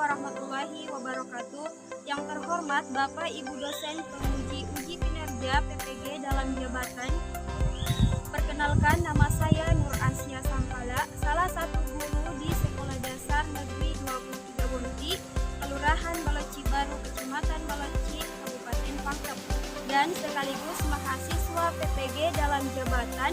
warahmatullahi wabarakatuh. Yang terhormat Bapak Ibu dosen penguji uji kinerja PPG dalam jabatan. Perkenalkan, nama saya Nur Asya Sangkala, salah satu guru di Sekolah Dasar Negeri 23 Bonti, Kelurahan Baloci Baru, Kecamatan Baloci, Kabupaten Pangkep, dan sekaligus mahasiswa PPG dalam jabatan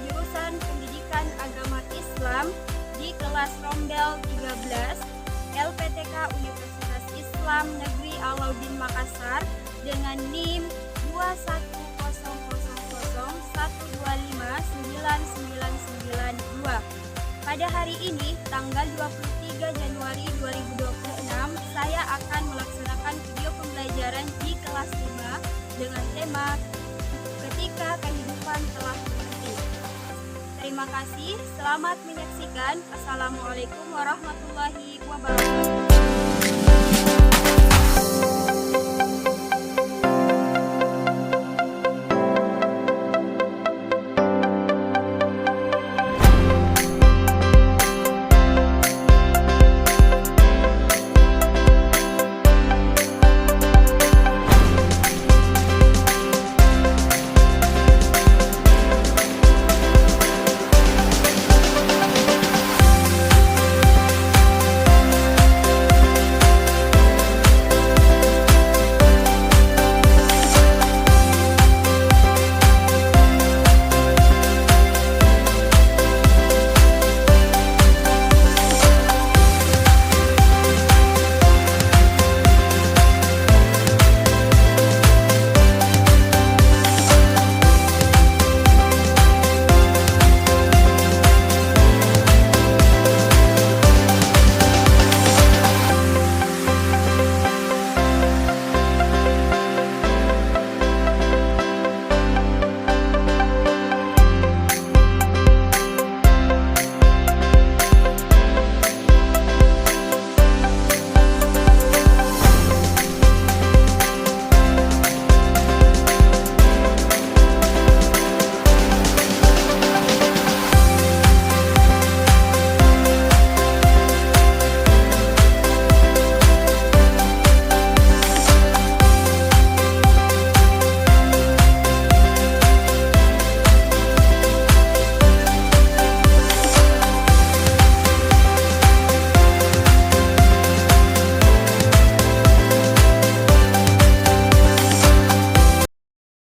jurusan Pendidikan Agama Islam di kelas Rombel 13 LPTK Universitas Islam Negeri Alauddin Makassar dengan NIM 2100012599992. Pada hari ini, tanggal 23 Januari 2026, saya akan melaksanakan video pembelajaran di kelas 5 dengan tema Ketika Kehidupan Telah Berhenti. Terima kasih, selamat menyaksikan. Assalamualaikum warahmatullahi wabarakatuh.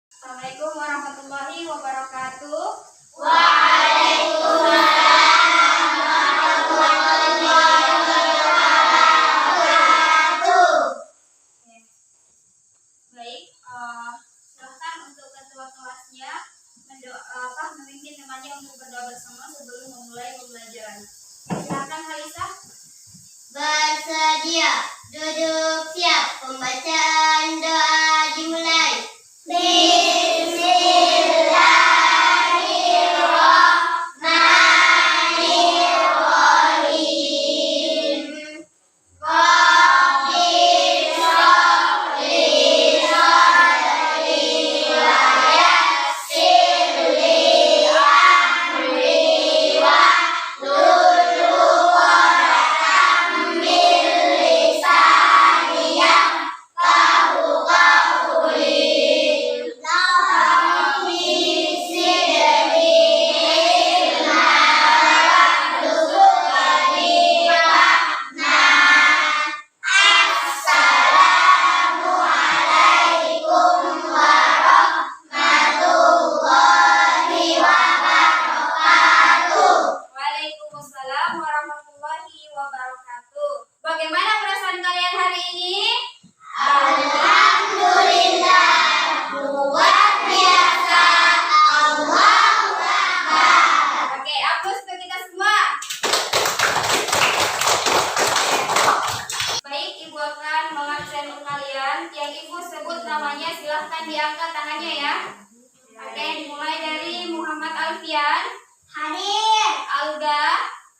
Assalamualaikum warahmatullahi wabarakatuh. Waalaikumsalam warahmatullahi wabarakatuh. Baik, silahkan untuk ketua kelasnya memimpin temannya untuk berdoa bersama sebelum memulai pembelajaran. Silahkan Halisah. Bersedia, duduk siap, pembacaan doa dimulai. Bismillahirrahmanirrahim. Rabbi shrahli sadri wa yassir li amri wahlul 'uqdatam min lisani yafqahu qawli. Waalaikumsalam warahmatullahi wabarakatuh. Bagaimana perasaan kalian hari ini? Alhamdulillah, luar biasa. Allahu Akbar. Oke, aplaus untuk kita semua. Baik, Ibu akan mengabsen kalian. Yang Ibu sebut namanya silahkan diangkat tangannya ya. Oke, dimulai dari Muhammad Alfian, Hadir. Alga,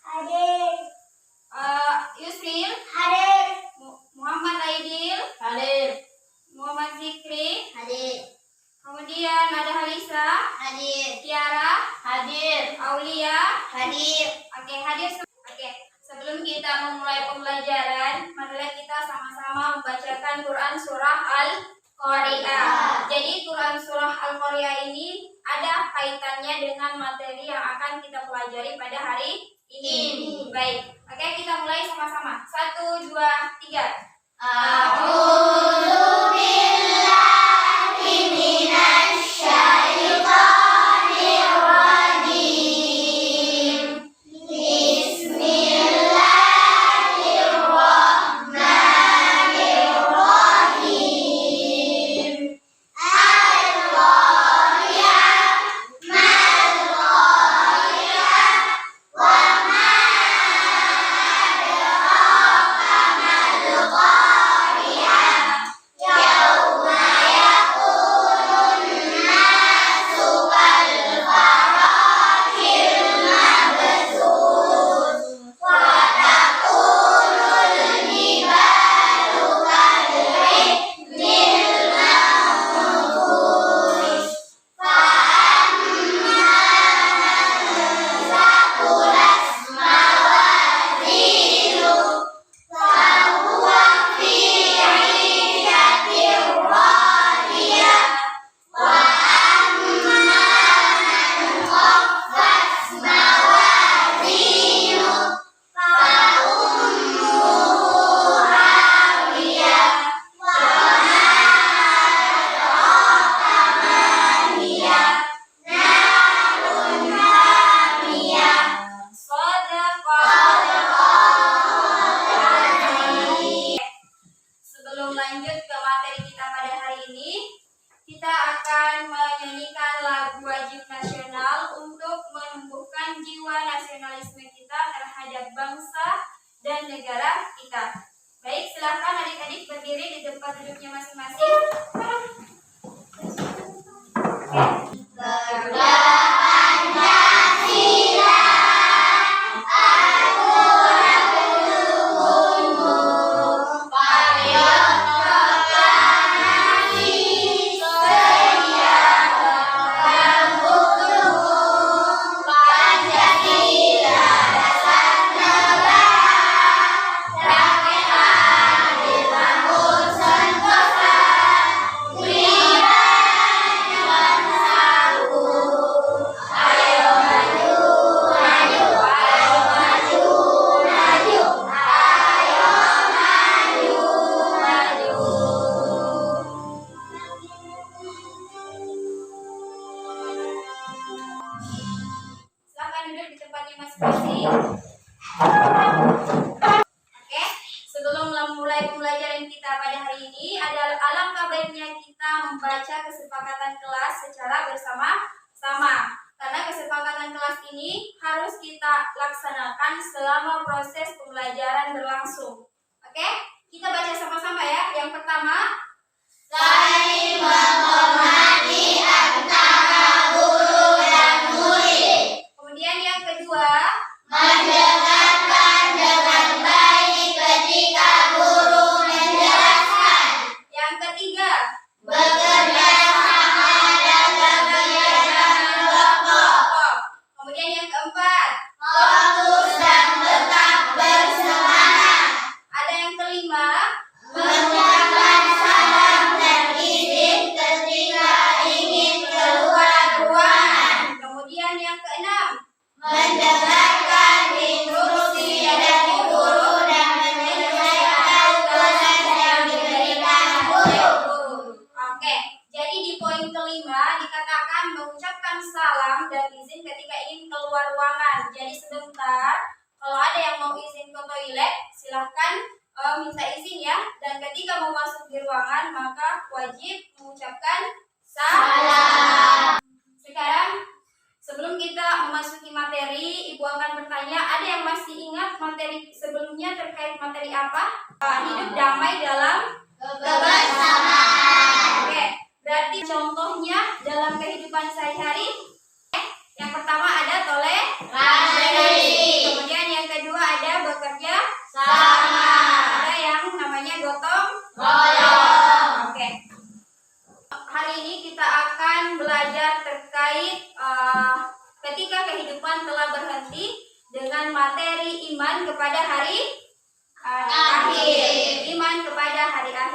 Hadir. Yusril, Hadir. Muhammad Aidil, Hadir. Muhammad Zikri, Hadir. kemudian ada Halisa, Hadir. Tiara, Hadir. Aulia. Hadir. Oke, hadir. Oke, sebelum kita memulai pembelajaran, mari membacakan Quran surah Al-Qari'ah. Jadi Quran surah Al-Qari'ah ini ada kaitannya dengan materi yang akan kita pelajari pada hari ini. Baik, oke, kita mulai sama-sama. 1, 2, 3. A'udzu billahi minasy syaithanir rajim. Bismillahirrahmanirrahim. Al-Qari'ah mal-Qari'ah wa ma adraka mal-Qari'ah. Yauma yakunun nasu kal-farashil mabthus wa takunul jibalu kal-'ihnil manfush fa amma man thaqulat mawazinuhu fa huwa fi 'ishatin radiyah wa amma man khaffat mawazinuhu fa ummuhu hawiyah wa ma adraka ma hiya narun hamiyah. Shadaqallahul. Sebelum lanjut ke materi kita pada hari ini, kita akan menyanyikan lagu wajib nasional untuk menumbuhkan jiwa nasionalisme kita terhadap bangsa dan negara kita. Baik, silakan adik-adik berdiri di tempat duduknya masing-masing. Silakan duduk di tempatnya masing-masing. Oke, sebelum mulai pembelajaran kita pada hari ini, adalah alangkah baiknya kita membaca kesepakatan kelas secara bersama-sama. Karena kesepakatan kelas ini harus kita laksanakan selama proses pembelajaran berlangsung. Oke, kita baca sama-sama ya. Yang pertama, saling menghormati antara guru dan murid. kemudian yang kedua, Mendengarkan dengan baik ketika guru menjelaskan. yang ketiga, Bekerja sama dalam kegiatan kelompok. kemudian yang keempat, Fokus dan tetap bersemangat. ada yang kelima, Mengucapkan salam dan izin ketika ingin keluar ruangan. kemudian yang keenam, Mendengarkan instruksi dari guru dan menyelesaikan tugas yang diberikan guru. Oke, jadi di poin kelima dikatakan mengucapkan salam dan izin ketika ingin keluar ruangan. Jadi sebentar, kalau ada yang mau izin ke toilet, silahkan minta izin ya. Dan ketika mau masuk di ruangan, maka wajib mengucapkan salam. Sekarang, sebelum kita memasuki materi, Ibu akan bertanya, ada yang masih ingat materi sebelumnya terkait materi apa? Hidup damai dalam Kebersamaan. Oke, berarti contohnya dalam kehidupan sehari-hari. Yang pertama ada toleransi. Kemudian yang kedua ada bekerja Sama. Ada yang namanya gotong Royong. Oke. Hari ini kita akan belajar terkait ketika kehidupan telah berhenti dengan materi iman kepada hari akhir. Iman kepada hari akhir.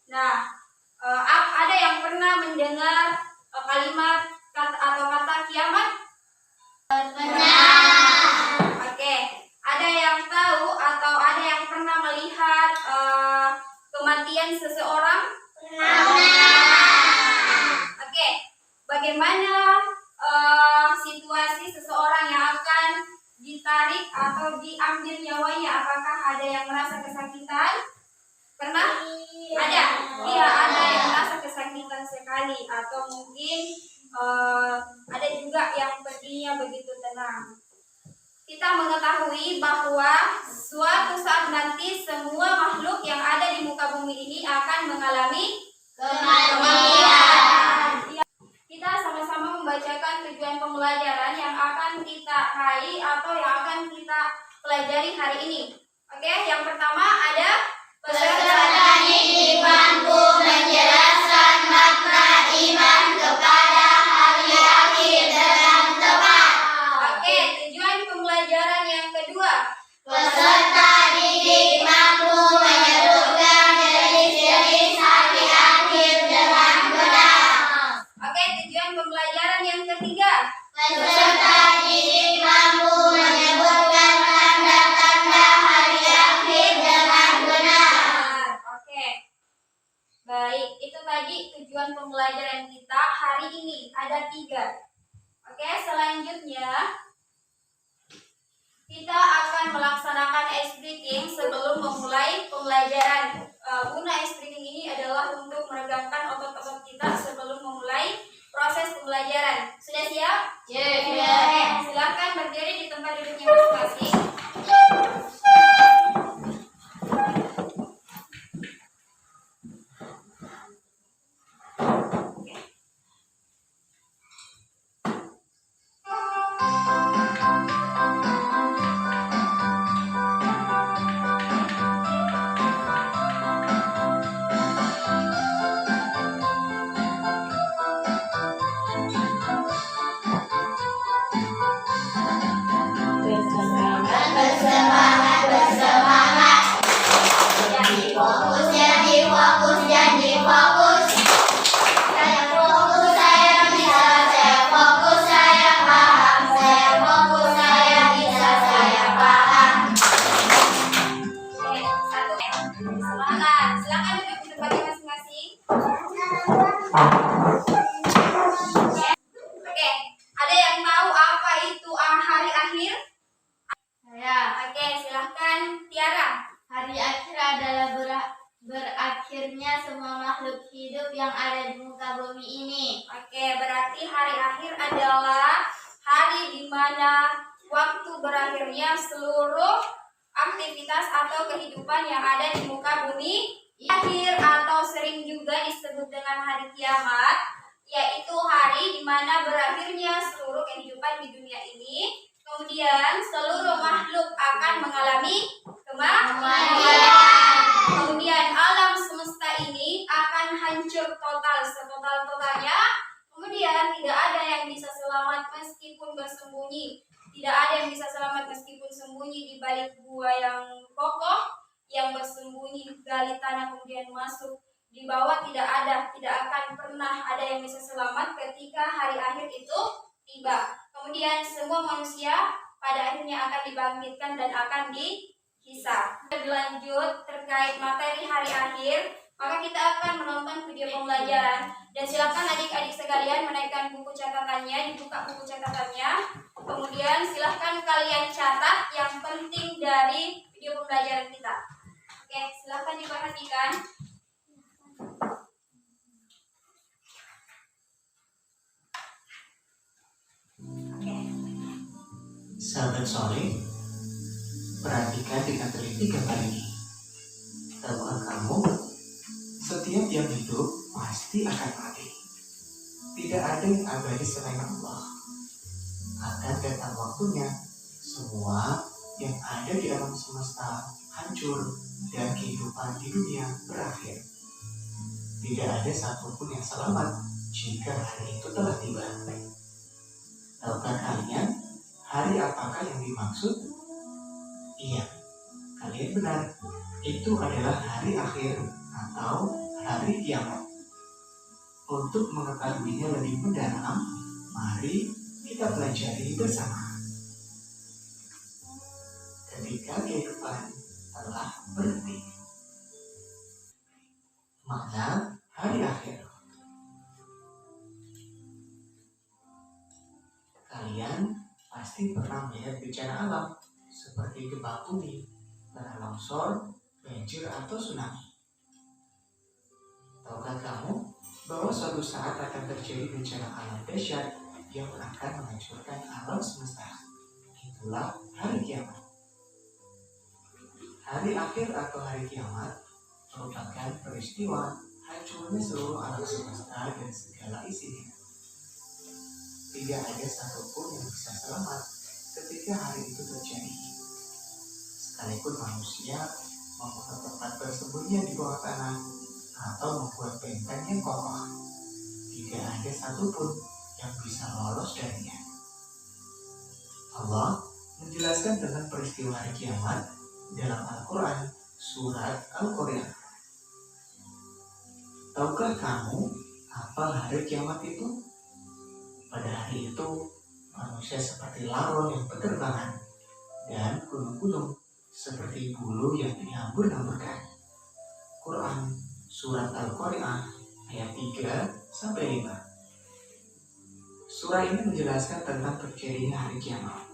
Nah, ada yang pernah mendengar kalimat atau kata kiamat? Oke, ada yang tahu atau ada yang pernah melihat kematian seseorang? Oke, bagaimana situasi seseorang yang akan ditarik atau diambil nyawanya? Apakah ada yang merasa kesakitan? Pernah? Ada? Iya, ada yang merasa kesakitan sekali, atau mungkin ada juga yang perginya begitu tenang. Kita mengetahui bahwa suatu saat nanti semua makhluk yang ada di muka bumi ini akan mengalami kematian. Kita sama-sama membacakan tujuan pembelajaran yang akan kita raih atau yang akan kita pelajari hari ini. Oke, yang pertama ada peserta didik mampu menjelaskan makna iman kepada hari akhir dengan tepat. Oke, tujuan pembelajaran yang kedua. Peserta didik mampu menyebutkan jenis-jenis hari akhir dengan benar. Oke, tujuan pembelajaran yang ketiga. Peserta didik mampu menyebutkan tanda-tanda hari akhir dengan benar. Oke. Baik, itu tadi tujuan pembelajaran kita hari ini. Ada 3. Oke, selanjutnya kita akan melaksanakan ice breaking sebelum memulai pembelajaran. Guna ice breaking ini adalah untuk meregangkan otot-otot kita sebelum memulai proses pembelajaran. Sudah siap? Ya. Silakan berdiri di tempat duduknya masing-masing. Silakan duduk di tempatnya masing-masing. Oke, ada yang tahu apa itu hari akhir? Saya. Oke, silahkan Tiara. Hari akhir adalah berakhirnya semua makhluk hidup yang ada di muka bumi ini. Oke, berarti hari akhir adalah hari di mana waktu berakhirnya seluruh aktivitas atau kehidupan yang ada di muka bumi. Akhir atau sering juga disebut dengan hari kiamat, yaitu hari di mana berakhirnya seluruh kehidupan di dunia ini. Kemudian seluruh makhluk akan mengalami kematian. Kemudian alam semesta ini akan hancur total, setotal-totalnya. Kemudian tidak ada yang bisa selamat meskipun bersembunyi. Tidak ada yang bisa selamat meskipun sembunyi di balik gua yang kokoh, yang bersembunyi gali tanah kemudian masuk di bawah. Tidak akan pernah ada yang bisa selamat ketika hari akhir itu tiba. Kemudian semua manusia pada akhirnya akan dibangkitkan dan akan dihisab. Berlanjut terkait materi hari akhir, maka kita akan menonton video pembelajaran. Dan silakan adik-adik sekalian menaikkan buku catatannya, dibuka buku catatannya. Kemudian silahkan kalian catat yang penting dari video pembelajaran kita. Oke, silahkan diperhatikan. Sahabat soleh, perhatikan dengan teliti gambar ini. Tahukah kamu, setiap yang hidup pasti akan mati. Tidak ada yang abadi selain Allah. Akan datang waktunya, semua yang ada di alam semesta hancur dan kehidupan di dunia berakhir. Tidak ada satupun yang selamat jika hari itu telah tiba. Tahukah kalian hari apakah yang dimaksud? Iya, kalian benar. Itu adalah hari akhir atau hari kiamat. Untuk mengetahuinya lebih mendalam, mari kita pelajari bersama. Ketika kehidupan telah berhenti. Makna hari akhir. Kalian pasti pernah melihat bencana alam seperti gempa bumi, tanah longsor, banjir atau tsunami. Tahukah kamu bahwa suatu saat akan terjadi bencana alam dahsyat yang akan menghancurkan alam semesta? Itulah hari kiamat. Hari akhir atau hari kiamat merupakan peristiwa hancurnya seluruh alam semesta dan segala isinya. Tidak ada satupun yang bisa selamat ketika hari itu terjadi. Sekalipun manusia membuat tempat bersembunyi di bawah tanah atau membuat benteng yang kokoh, tidak ada satupun yang bisa lolos darinya. Allah menjelaskan tentang peristiwa hari kiamat dalam Al-Quran, surat Al-Qari'ah. Tahukah kamu apa hari kiamat itu? Pada hari itu, manusia seperti laron yang berterbangan dan gunung-gunung seperti bulu yang dihambur-hamburkan. Quran, surat Al-Qari'ah, ayat 3-5. Surah ini menjelaskan tentang terjadinya hari kiamat.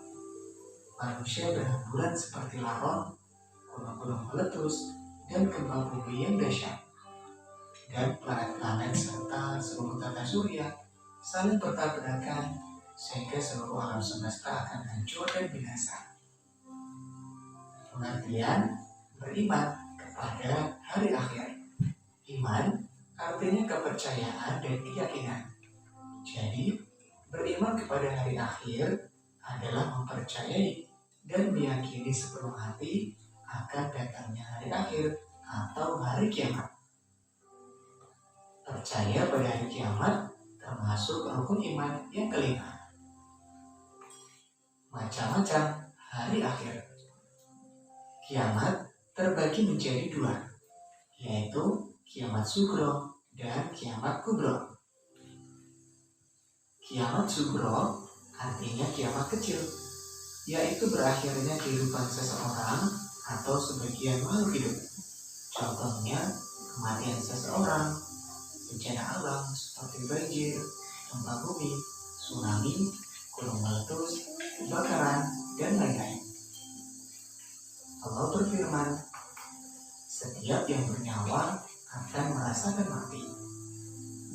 Manusia berhamburan seperti laron, gunung-gunung meletus, dan gempa bumi yang dahsyat. Dan planet-planet serta seluruh tata surya saling bertabrakan sehingga seluruh alam semesta akan hancur dan binasa. Pengertian beriman kepada hari akhir. Iman artinya kepercayaan dan keyakinan. Jadi, beriman kepada hari akhir adalah mempercayai dan meyakini sepenuh hati akan datangnya hari akhir atau hari kiamat. Percaya pada hari kiamat termasuk rukun iman yang kelima. Macam-macam hari akhir. Kiamat terbagi menjadi dua, yaitu kiamat sugro dan kiamat kubro. Kiamat sugro artinya kiamat kecil, yaitu berakhirnya kehidupan seseorang atau sebagian makhluk hidup. Contohnya kematian seseorang, bencana alam seperti banjir, gempa bumi, tsunami, gunung meletus, kebakaran, dan lain-lain. Allah berfirman, setiap yang bernyawa akan merasakan mati,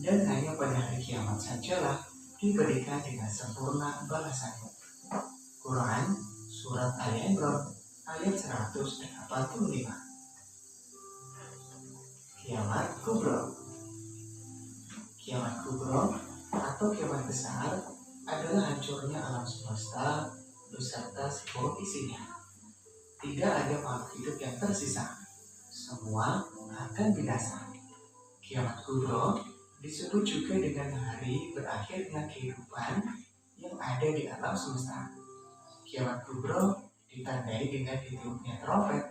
dan hanya pada hari kiamat sajalah diberikan dengan sempurna balasannya. Quran, surat Al-Imran, ayat 185. Kiamat kubro. Kiamat kubro atau kiamat besar adalah hancurnya alam semesta beserta seluruh isinya. Tidak ada makhluk hidup yang tersisa. Semua akan binasa. Kiamat kubro disebut juga dengan hari berakhirnya kehidupan yang ada di alam semesta. Kiamat kubro ditandai dengan ditiupnya trompet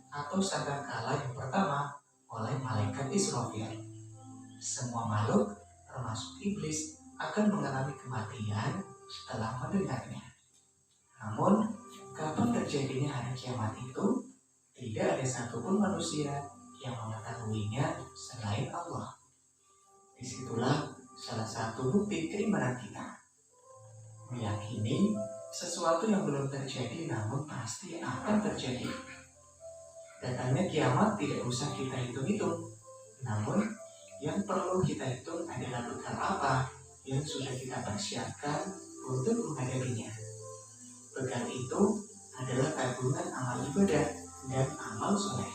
atau sangkakala yang pertama oleh malaikat Israfil. Semua makhluk termasuk iblis akan mengalami kematian setelah mendengarnya. Namun, kapan terjadinya hari kiamat itu, tidak ada satupun manusia yang mengetahuinya selain Allah. Disitulah salah satu bukti keimanan kita. Meyakini sesuatu yang belum terjadi namun pasti akan terjadi. Datangnya kiamat tidak usah kita hitung-hitung, namun yang perlu kita hitung adalah bekal apa yang sudah kita persiapkan untuk menghadapinya. Bekal itu adalah tabungan amal ibadah dan amal soleh.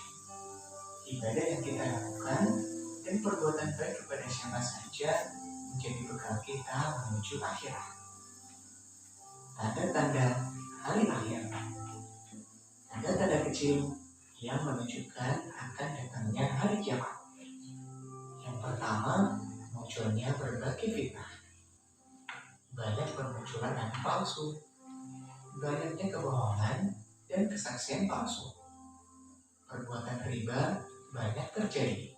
Ibadah yang kita lakukan dan perbuatan baik kepada siapa saja menjadi bekal kita menuju akhirat. Tanda-tanda hari akhir. Tanda-tanda kecil yang menunjukkan akan datangnya hari kiamat. Yang pertama, munculnya berbagai fitnah. Banyak bermunculan nabi palsu, banyaknya kebohongan dan kesaksian palsu. Perbuatan riba banyak terjadi.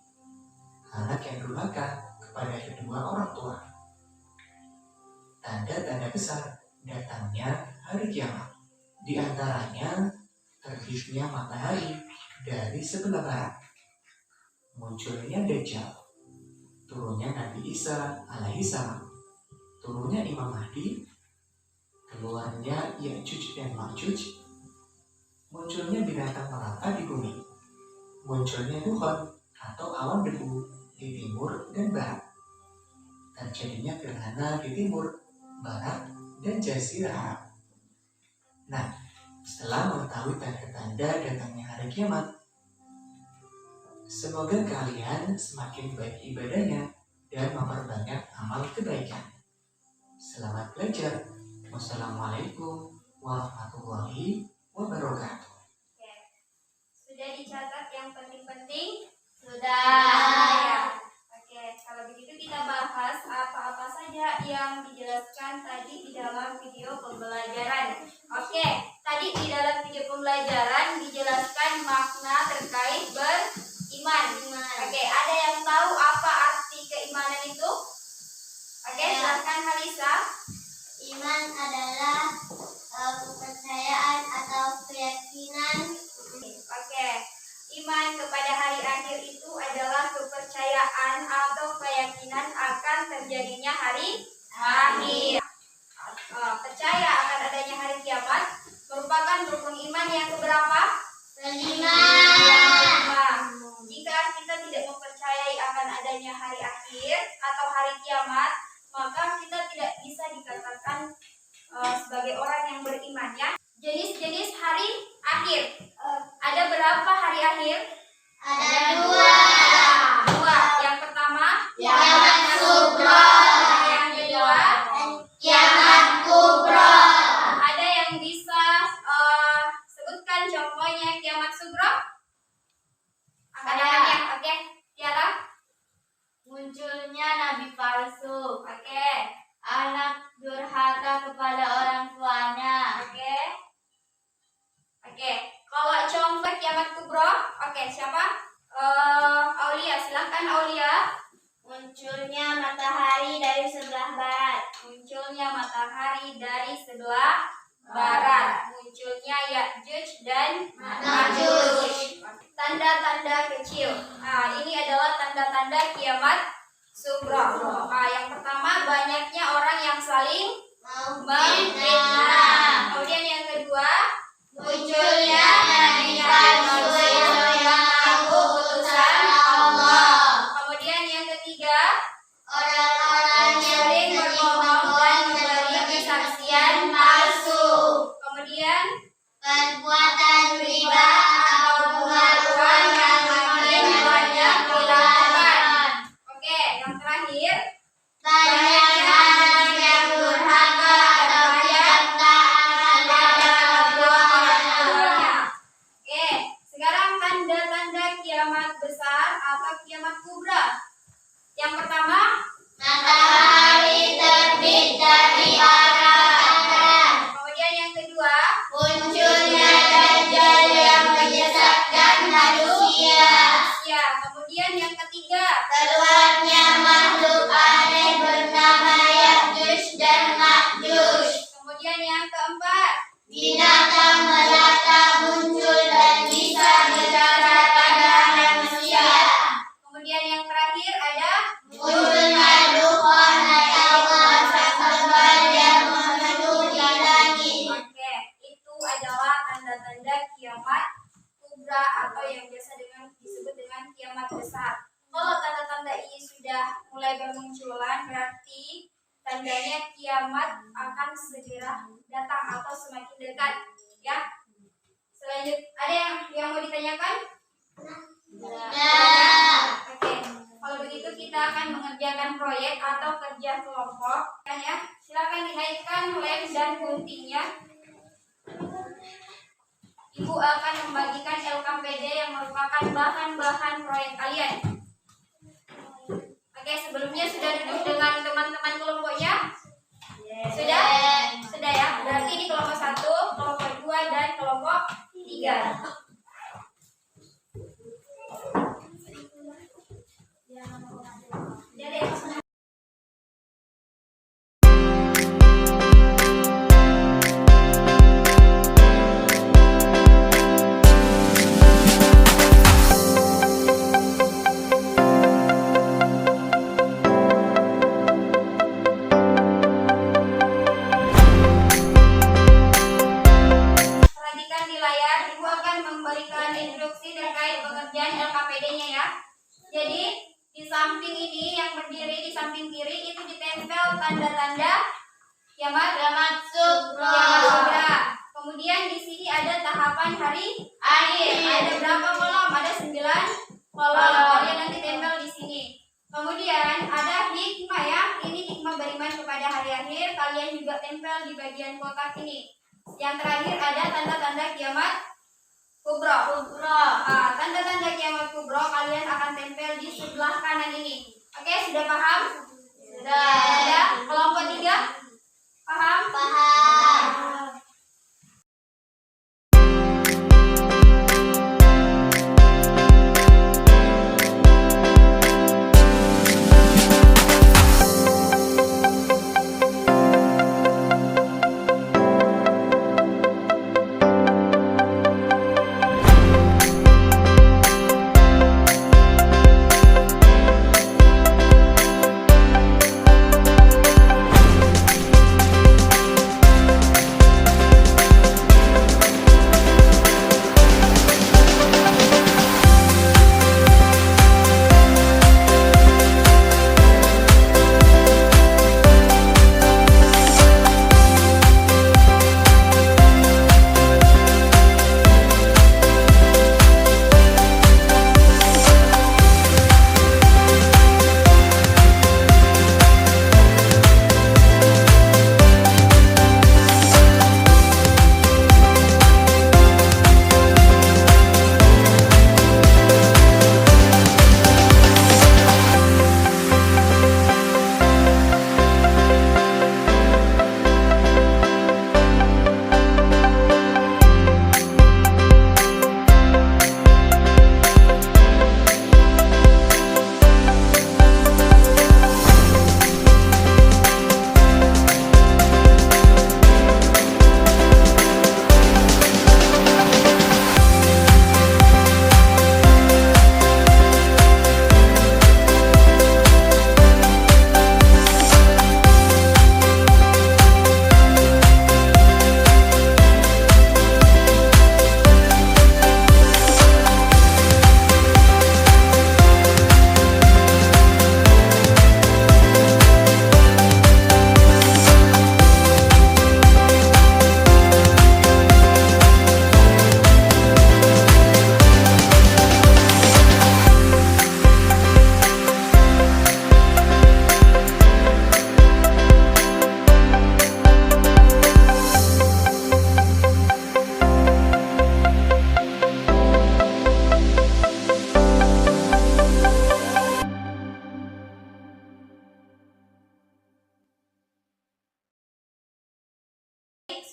anak yang durhaka kepada kedua orang tua. Tanda-tanda besar datangnya hari kiamat. Di antaranya terbitnya matahari dari sebelah barat, munculnya Dajjal, turunnya Nabi Isa alaihissalam, turunnya Imam Mahdi, keluarnya Ya'juj dan Ma'juj, munculnya binatang melata di bumi, munculnya dukhan atau awan debu di timur dan barat, terjadinya gerhana di timur, barat, dan jazirah Arab. Nah, setelah mengetahui tanda-tanda datangnya hari kiamat, semoga kalian semakin baik ibadahnya dan memperbanyak amal kebaikan. Selamat belajar. Wassalamualaikum warahmatullahi wabarakatuh. Oke. Sudah dicatat yang penting-penting? Sudah. Oke, kalau begitu kita bahas apa-apa saja yang dijelaskan tadi di dalam video pembelajaran. Oke, tadi di dalam video pembelajaran dijelaskan makna terkait beriman. Oke, ada yang tahu apa arti keimanan itu? Oke, silakan Halisa. Iman adalah kepercayaan atau keyakinan. Oke, iman kepada hari akhir itu adalah kepercayaan atau keyakinan akan terjadinya hari akhir. Percaya akan adanya hari kiamat merupakan rukun iman yang keberapa? Kelima. Jika kita tidak mempercayai akan adanya hari akhir atau hari kiamat, maka kita tidak bisa dikatakan sebagai orang yang beriman, ya. Jenis-jenis hari akhir. Ada berapa hari akhir? Ada dua. Dua. Yang pertama, Kiamat Sugra. yang kedua, Kiamat Kubra. ada yang bisa sebutkan contohnya kiamat sugro? Angkat tangannya. Oke, Tiara. Munculnya nabi palsu. Oke. Anak durhaka kepada orang tuanya. Oke. Oke. Kalau contoh kiamat kubro, oke, siapa? Aulia, silakan Aulia. Munculnya matahari dari sebelah barat. Munculnya matahari dari sebelah barat. Munculnya Ya'juj dan Ma'juj. Tanda-tanda kecil. Nah, ini adalah tanda-tanda kiamat sugro. Yang pertama, banyaknya orang yang saling memfitnah. Kemudian yang kedua, Munculnya nabi palsu yang mengaku utusan Allah. kemudian yang ketiga, Orang-orang yang saling berbohong dan memberi kesaksian palsu. Kemudian perbuatan riba atau pengaruhan yang makin banyak dilakukan. oke, yang terakhir, Banyak anak yang durhaka atau tidak taat kepada kedua orang tuanya. Oke, sekarang tanda-tanda kiamat besar atau kiamat kubra. Yang pertama, Matahari terbit dari arah barat. kemudian yang kedua, Munculnya Dajjal yang menyesatkan manusia. ya, kemudian yang ketiga, Keluarnya makhluk aneh bernama Ya'juj dan Ma'juj. kemudian yang keempat, Binatang melata muncul dan bisa bicara pada manusia. kemudian yang terakhir ada Munculnya dukhan atau asap tebal yang memenuhi langit. oke, itu adalah tanda-tanda kiamat kubra atau yang biasa disebut dengan kiamat besar. Kalau tanda-tanda ini sudah mulai bermunculan, berarti tandanya kiamat akan segera datang atau semakin dekat, ya. Selanjutnya, ada yang mau ditanyakan? Oke, kalau begitu kita akan mengerjakan proyek atau kerja kelompok, kan ya? Silakan dinaikkan lem dan guntingnya. Ibu akan membagikan LKPD yang merupakan bahan-bahan proyek kalian. Oke, sebelumnya sudah duduk dengan teman-teman kelompoknya? Sudah? Sudah ya? Berarti di kelompok 1, kelompok 2, dan kelompok 3. samping ini yang berdiri di samping kiri itu ditempel tanda-tanda kiamat sugra. Kemudian di sini ada tahapan hari akhir. Ada berapa kolom? Ada 9 kolom. Kalian nanti tempel di sini. Kemudian ada hikmah ya. Ini hikmah beriman kepada hari akhir. Kalian juga tempel di bagian kotak ini. Yang terakhir ada tanda-tanda kiamat kubro. Tanda-tanda kiamat kubro kalian akan tempel di sebelah kanan ini. Oke, sudah paham? Sudah. Kelompok 3? Paham?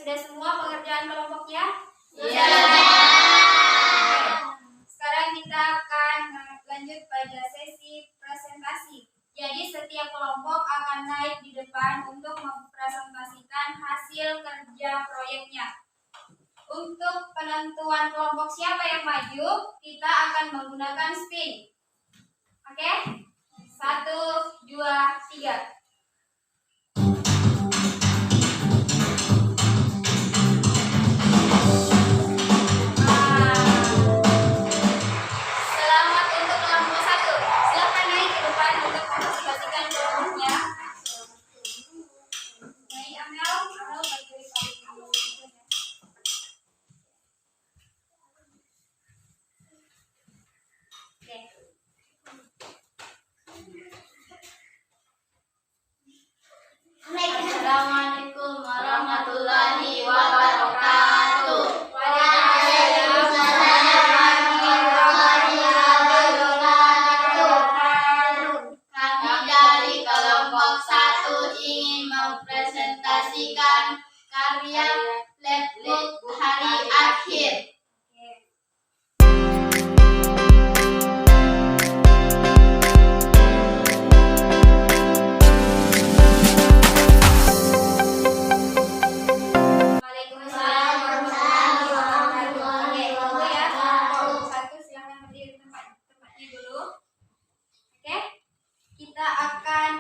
Sudah semua pengerjaan kelompoknya? Iya. Sekarang kita akan lanjut pada sesi presentasi. Jadi setiap kelompok akan naik di depan untuk mempresentasikan hasil kerja proyeknya. Untuk penentuan kelompok siapa yang maju, kita akan menggunakan spin. Oke? 1, 2, 3. Selamat untuk kelompok 1. Silakan naik ke depan untuk mempresentasikan kelompoknya. Naik Amel bagi Assalamualaikum warahmatullahi wabarakatuh. Kami dari kelompok 1 ingin mempresentasikan karya labbook hari akhir. Waalaikumsalam warahmatullahi wabarakatuh. Oke, tunggu ya. Kelompok 1 silakan berdiri di tempatnya dulu. Oke, kita akan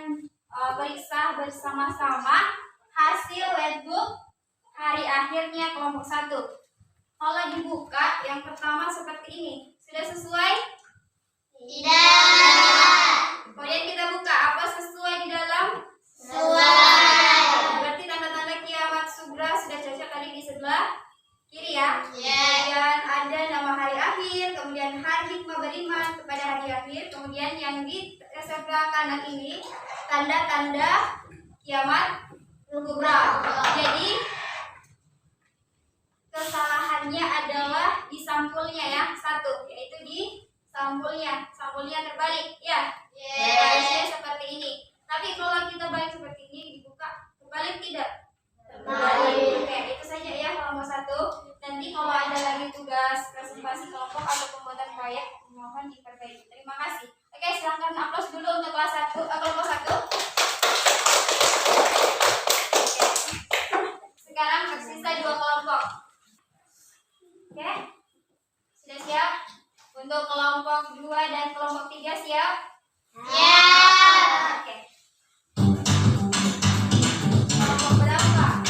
periksa bersama-sama hasil labbook hari akhirnya kelompok 1. Kalau dibuka, yang pertama seperti ini. Sudah sesuai? Tidak. Kode sebelah kanan ini tanda-tanda kiamat kubra. Jadi kesalahannya adalah di sampulnya ya, satu, yaitu di sampulnya terbalik ya. Baliknya seperti ini. Tapi kalau kita balik seperti ini, dibuka, terbalik tidak? Terbalik. Oke, itu saja ya kalau mau satu. Nanti kalau ada lagi tugas presentasi kelompok atau pembuatan proyek, mohon diperbaiki. Terima kasih. Oke, silahkan aplaus dulu untuk kelas 1, kelompok 1. Oke. Sekarang tersisa 2 kelompok. Oke. Sudah siap? Untuk kelompok 2 dan kelompok 3 siap? Ya. Oke. Kelompok berapa?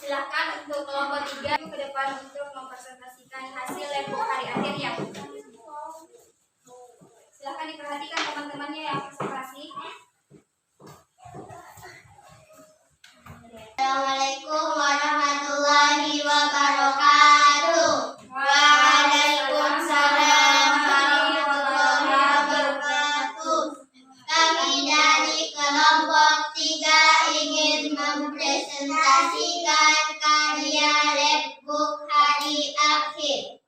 Silakan untuk kelompok 3 ke depan untuk mempresentasikan hasil lab hari akhirnya. Silakan diperhatikan teman-temannya yang presentasi. Assalamualaikum warahmatullahi wabarakatuh. Waalaikumsalam warahmatullahi wabarakatuh. Kami dari kelompok 3 ingin mempresentasikan karya labbook hari akhir.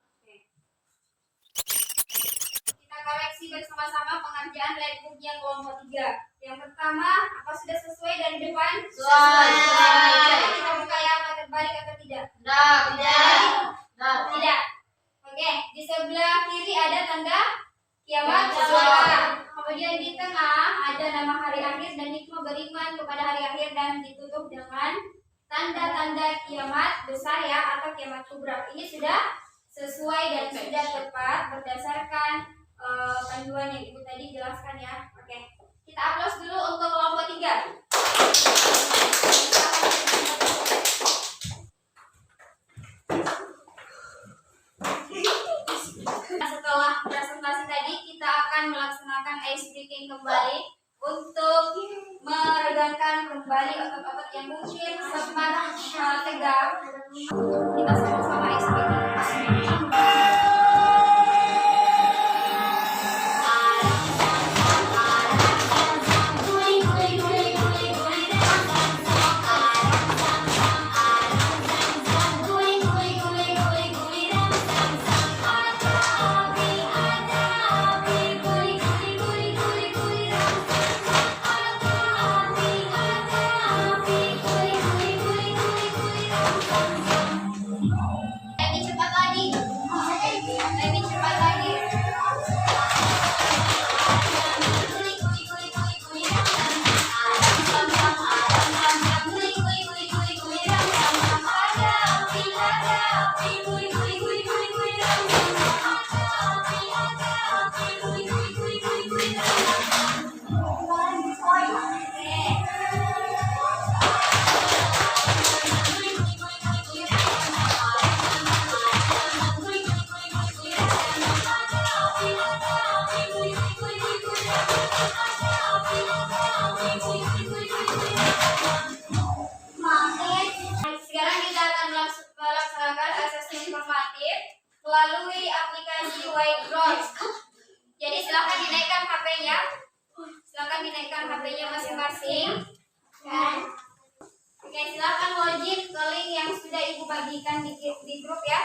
Kita koreksi bersama-sama pengerjaan labbooknya kelompok 3. Yang pertama, apa sudah sesuai dari depan? Sesuai. Jadi kita buka ya, apa terbalik atau tidak? Tidak. Oke, di sebelah kiri ada tanda kiamat besar. Kemudian di tengah ada nama hari akhir dan hikmah beriman kepada hari akhir, dan ditutup dengan tanda-tanda kiamat besar ya, atau kiamat kubra. Ini sudah sesuai dan sudah tepat berdasarkan panduan yang Ibu tadi jelaskan ya. Oke. Kita aplaus dulu untuk kelompok 3. Setelah presentasi tadi, kita akan melaksanakan ice breaking kembali untuk meregangkan kembali otot-otot yang mungkin sempat tegang. Kita sama-sama ice breaking. Sekarang kita akan melaksanakan asesmen informatif melalui aplikasi Whiteboard. Jadi silakan dinaikkan HP-nya. Masing-masing. Oke, silakan login ke link yang sudah Ibu bagikan di grup ya.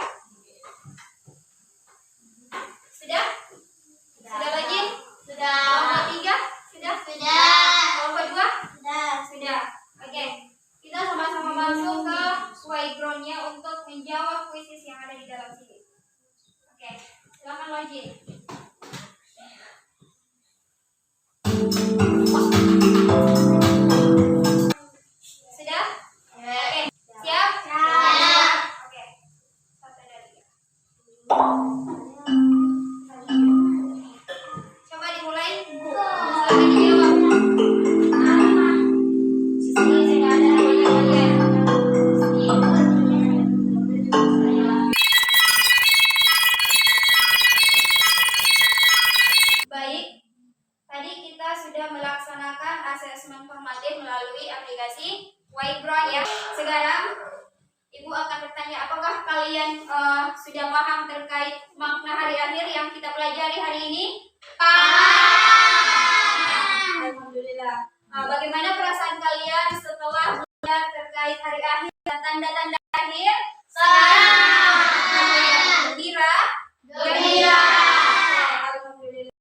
Sudah? Sudah login? Sudah. Kelompok 3? Sudah? Kelompok 2? Sudah. Oke. Kita sama-sama masuk ke Whiteboard-nya untuk menjawab kuisis yang ada di dalam sini. Oke, silakan login. Sudah? Oke, siap? Oke. 1, 2, 3. Coba dimulai. Silakan dijawab. Sini saya nggak ada namanya kalian. apakah kalian sudah paham terkait makna hari akhir yang kita pelajari hari ini? Paham. Alhamdulillah. Bagaimana perasaan kalian setelah belajar terkait hari akhir dan tanda-tanda akhir? Senang. Gembira? Gembira. Alhamdulillah.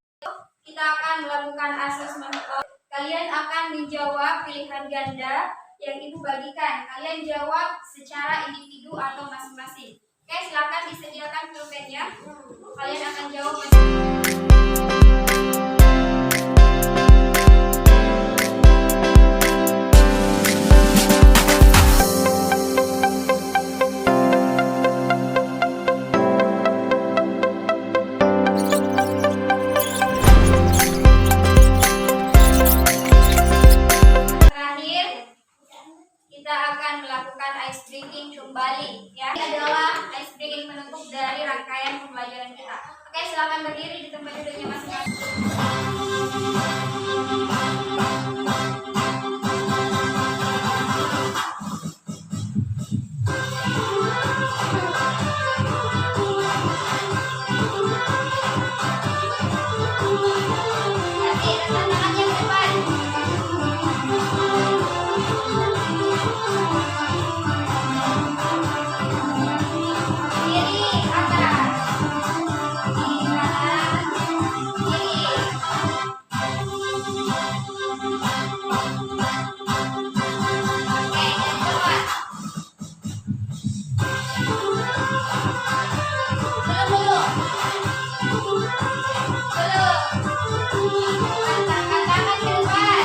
Kita akan melakukan asesmen. Kalian akan menjawab pilihan ganda yang ibu bagikan. Kalian jawab secara individu atau masing-masing. Oke, silakan disediakan pulpennya. Kalian akan jawab masing-masing. Kita akan melakukan ice breaking kembali, ya. Ini adalah ice breaking penutup dari rangkaian pembelajaran kita. Oke, silakan berdiri di tempat duduknya masing-masing. Oke, tangannya ke depan. Kiri atas, kiri kanan, kiri. Oke, dan depan. Belum. Angkat tangan ke depan.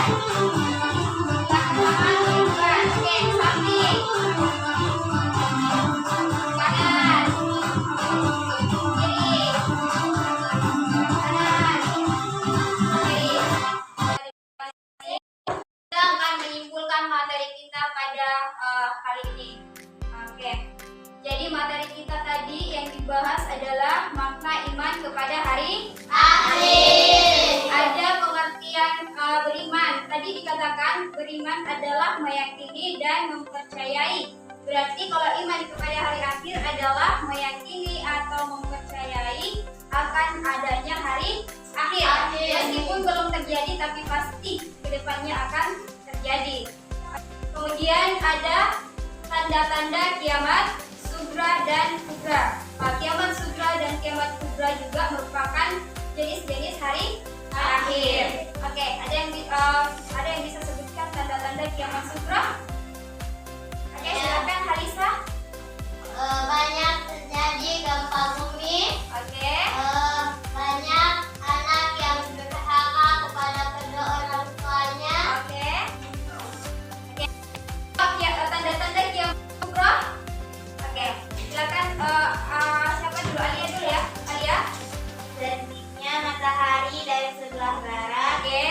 Angkat tangan ke depan. Oke, samping. Kanan. Kiri. Kanan. Kiri. Kita akan menyimpulkan materi kita pada kali ini. Oke. Jadi materi kita tadi yang dibahas adalah makna iman kepada hari akhir. Ada pengertian beriman. Tadi dikatakan beriman adalah meyakini dan mempercayai. Berarti kalau iman kepada hari akhir adalah meyakini atau mempercayai akan adanya hari akhir. Meskipun belum terjadi tapi pasti kedepannya akan terjadi. Kemudian ada tanda-tanda kiamat sugra dan kubra. Kiamat sugra dan kiamat kubra juga merupakan jenis-jenis hari akhir. Oke, ada yang bisa sebutkan tanda-tanda kiamat sugra? Oke, silakan Halisa. Banyak terjadi gempa bumi. Oke. Banyak anak yang durhaka kepada kedua orang tuanya. Oke. Oke, tanda-tanda kiamat kubra. Oke, silakan siapa dulu? Alia dulu ya. Alia. Terbitnya matahari dari sebelah barat. Oke.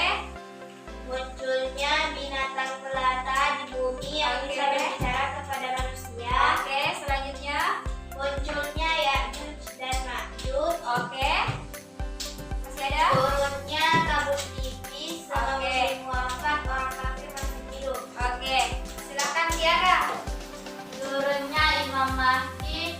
Munculnya binatang melata di bumi yang Oke. bisa berbicara kepada manusia. Oke, selanjutnya. Munculnya Ya'juj dan Ma'juj. Oke. Masih ada? Turunnya kabut tipis sama Oke. musim wafat orang kafir masih hidup. Oke. Silakan Tiara. Turunnya Imam Mahdi.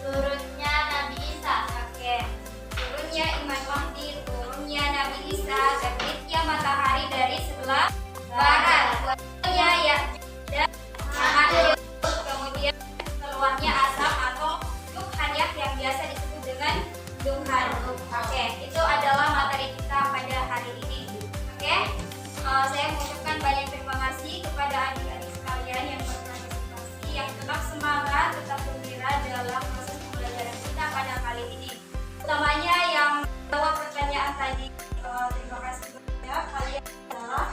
Turunnya Nabi Isa. Oke. Turunnya Imam Mahdi, turunnya Nabi Isa, terbitnya matahari dari sebelah barat. Keluarnya Ya'juj dan Ma'juj. Kemudian keluarnya asap atau dukhan ya, yang biasa disebut dengan dukhan. Oke, itu adalah materi kita pada hari ini. Oke, saya mengucapkan banyak terima kasih kepada adik-adik sekalian yang berpartisipasi, yang tetap semangat, tetap gembira dalam proses pembelajaran kita pada kali ini. Utamanya yang jawab pertanyaan tadi, terima kasih banyak. Kalian adalah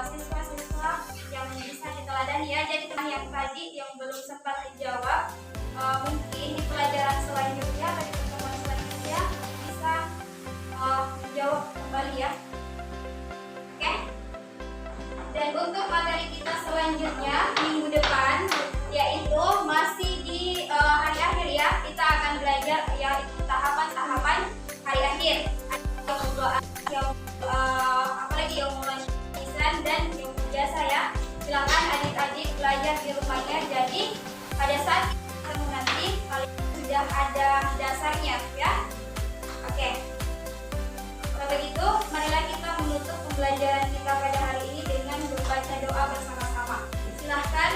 siswa-siswa yang bisa diteladani ya. Jadi teman yang tadi yang belum sempat dijawab, mungkin di pelajaran selanjutnya atau di pertemuan selanjutnya bisa menjawab kembali ya. Oke. Dan untuk materi kita selanjutnya minggu depan, yaitu masih di hari akhir ya, kita akan belajar yaitu tahapan-tahapan hari akhir. Yang berdoa, yang apalagi yang mulai dan yang biasa ya. Silakan adik-adik belajar di rumahnya. Jadi pada saat ketemu nanti sudah ada dasarnya ya. Oke. Kalau begitu, marilah kita menutup pembelajaran kita pada hari ini dengan membaca doa bersama-sama. Silahkan